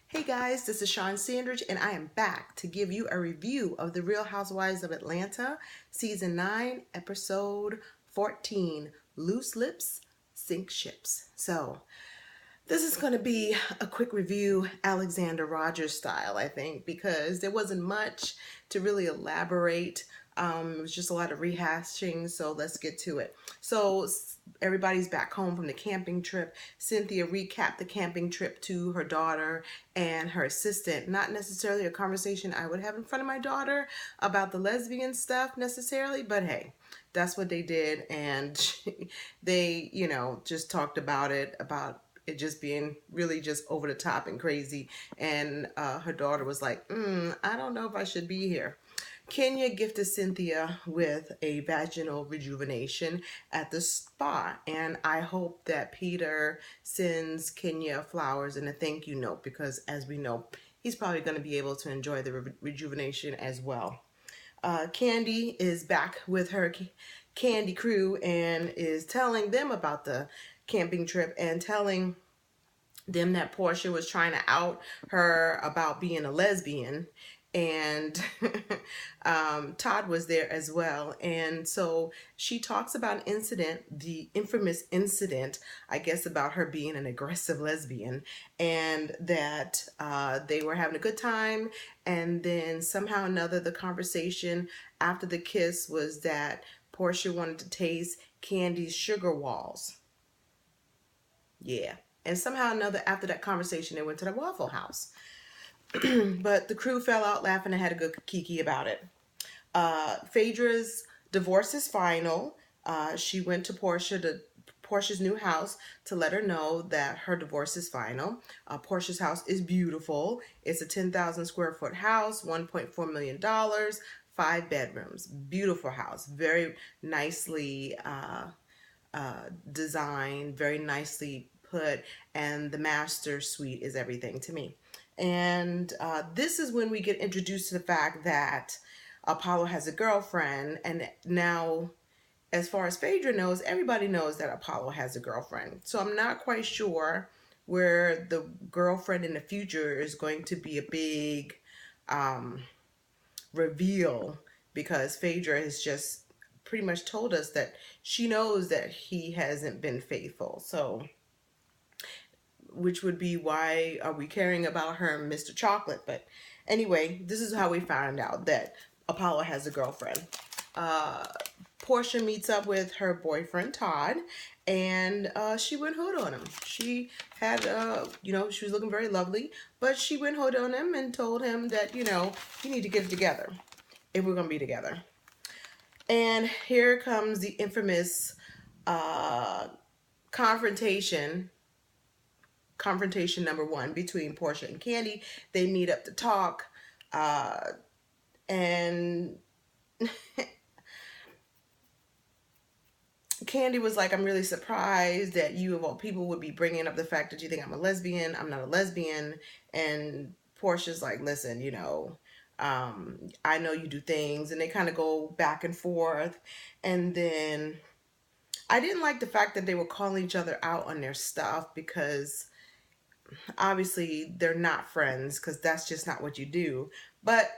Hey guys, this is Shawn Sandridge, and I am back to give you a review of The Real Housewives of Atlanta, Season 9, Episode 14, Loose Lips, Sink Ships. So, this is going to be a quick review, Alexander Rogers style, I think, because there wasn't much to really elaborate. It was just a lot of rehashing, so let's get to it. So everybody's back home from the camping trip. Cynthia recapped the camping trip to her daughter and her assistant. Not necessarily a conversation I would have in front of my daughter about the lesbian stuff necessarily, but hey, that's what they did, and they, just talked about it just being really just over the top and crazy. And her daughter was like, I don't know if I should be here. Kenya gifted Cynthia with a vaginal rejuvenation at the spa, and I hope that Peter sends Kenya flowers and a thank you note, because as we know, he's probably going to be able to enjoy the rejuvenation as well. Candy is back with her Candy crew and is telling them about the camping trip and telling them that Porsha was trying to out her about being a lesbian, and Todd was there as well. And so she talks about an incident, the infamous incident, I guess, about her being an aggressive lesbian, and that they were having a good time. And then somehow or another, the conversation after the kiss was that Porsha wanted to taste Candy's sugar walls. Yeah. And somehow or another, after that conversation, they went to the Waffle House. But the crew fell out laughing and had a good kiki about it. Phaedra's divorce is final. She went to Portia's new house to let her know that her divorce is final. Portia's house is beautiful. It's a 10,000 square foot house, $1.4 million, 5 bedrooms. Beautiful house. Very nicely designed, very nicely put, and the master suite is everything to me. And this is when we get introduced to the fact that Apollo has a girlfriend, and now, as far as Phaedra knows, everybody knows that Apollo has a girlfriend. So I'm not quite sure where the girlfriend in the future is going to be a big reveal, because Phaedra has just pretty much told us that she knows that he hasn't been faithful. So, which would be, why are we caring about her and Mr. Chocolate? But anyway, this is how we found out that Apollo has a girlfriend. Porsha meets up with her boyfriend Todd, and she went hood on him. She had, she was looking very lovely, but she went hood on him and told him that, you need to get it together if we're gonna be together. And here comes the infamous confrontation number 1 between Porsha and Candy. They meet up to talk, and Candy was like, I'm really surprised that you of all people would be bringing up the fact that you think I'm a lesbian. I'm not a lesbian. And Porsha's like, listen, I know you do things. And they kind of go back and forth. And then I didn't like the fact that they were calling each other out on their stuff, because obviously they're not friends, because that's just not what you do. But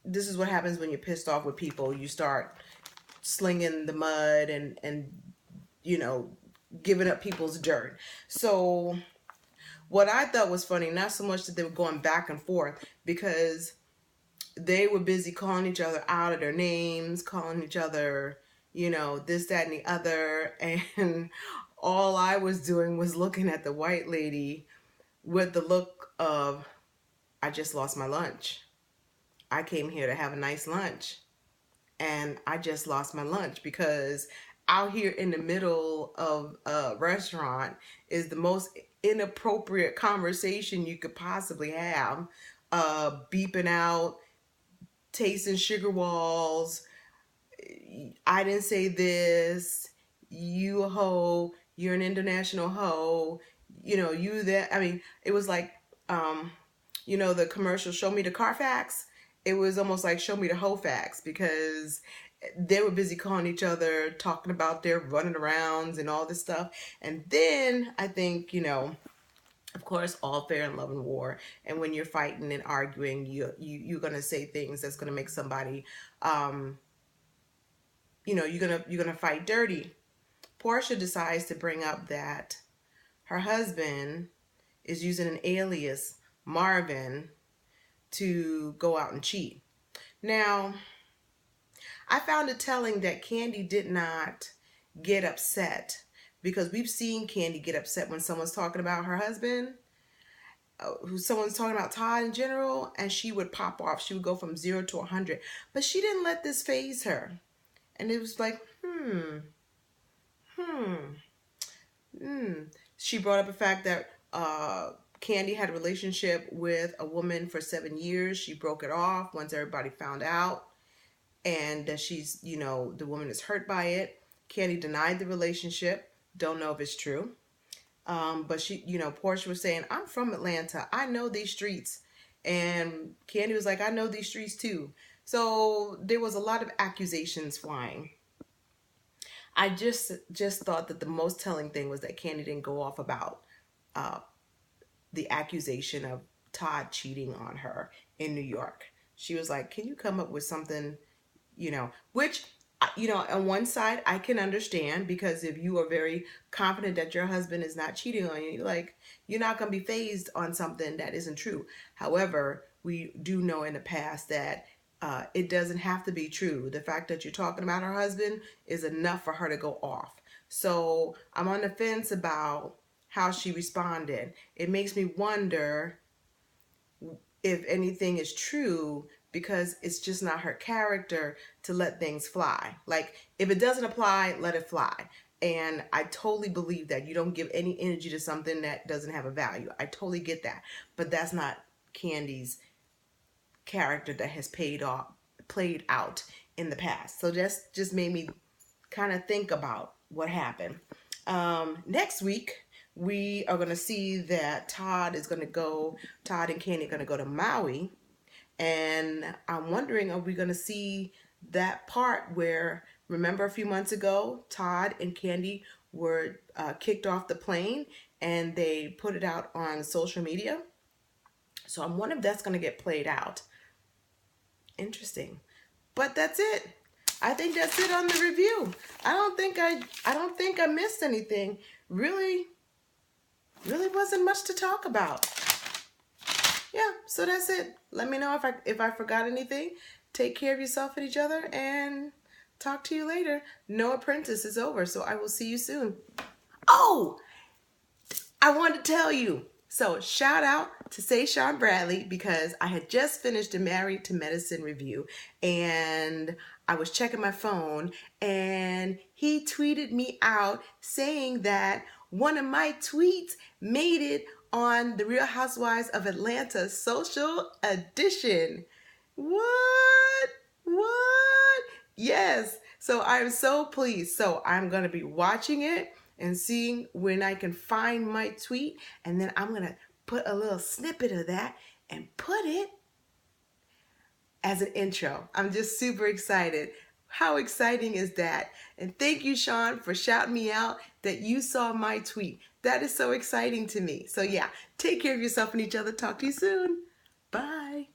this is what happens when you're pissed off with people. You start slinging the mud and giving up people's dirt. So what I thought was funny, not so much that they were going back and forth, because they were busy calling each other out of their names, calling each other, this, that, and the other. And all I was doing was looking at the white lady with the look of, I just lost my lunch. I came here to have a nice lunch, and I just lost my lunch, because out here in the middle of a restaurant is the most inappropriate conversation you could possibly have. Beeping out, tasting sugar walls, I didn't say this, you a hoe, you're an international hoe, you that. I mean, it was like, the commercial, show me the Carfax. It was almost like, show me the hoe fax, because they were busy calling each other, talking about their running arounds and all this stuff. And then I think, Of course, all fair in love and war. And when you're fighting and arguing, you're gonna say things that's gonna make somebody, um, you're gonna fight dirty. Porsha decides to bring up that her husband is using an alias, Marvin, to go out and cheat. Now, I found it telling that Kandi did not get upset, because we've seen Kandi get upset when someone's talking about her husband, who someone's talking about Todd in general, and she would pop off. She would go from 0 to 100. But she didn't let this phase her. And it was like, She brought up the fact that Kandi had a relationship with a woman for 7 years. She broke it off once everybody found out. And that she's, the woman is hurt by it. Kandi denied the relationship. Don't know if it's true. But she, Porsha was saying, I'm from Atlanta. I know these streets. And Kandi was like, I know these streets too. So there was a lot of accusations flying. I just thought that the most telling thing was that Kandi didn't go off about the accusation of Todd cheating on her in New York. She was like, can you come up with something, which, on one side I can understand, because if you are very confident that your husband is not cheating on you, like, you're not going to be fazed on something that isn't true. However, we do know in the past that it doesn't have to be true. The fact that you're talking about her husband is enough for her to go off. So I'm on the fence about how she responded. It makes me wonder if anything is true, because it's just not her character to let things fly. Like, if it doesn't apply, let it fly. And I totally believe that you don't give any energy to something that doesn't have a value. I totally get that. But that's not Kandi's character that has played out in the past. So that's just made me kind of think about what happened. Next week, we are going to see that Todd and Kandi are going to go to Maui. And I'm wondering, are we going to see that part where, remember a few months ago, Todd and Kandi were kicked off the plane and they put it out on social media? So I'm wondering if that's going to get played out. Interesting. But that's it. I think that's it on the review. I don't think I missed anything. Really wasn't much to talk about. Yeah, so that's it. Let me know if I forgot anything. Take care of yourself and each other, and talk to you later. No Apprentice is over, so I will see you soon. Oh, I wanted to tell you. So shout out to Say Shawn Bradley, because I had just finished a Married to Medicine review, and I was checking my phone, and he tweeted me out saying that one of my tweets made it on the Real Housewives of Atlanta social edition. What? Yes. So I'm so pleased. So I'm going to be watching it and seeing when I can find my tweet. And then I'm going to put a little snippet of that and put it as an intro. I'm just super excited. How exciting is that? And thank you, Shawn, for shouting me out that you saw my tweet. That is so exciting to me. So yeah, take care of yourself and each other. Talk to you soon. Bye.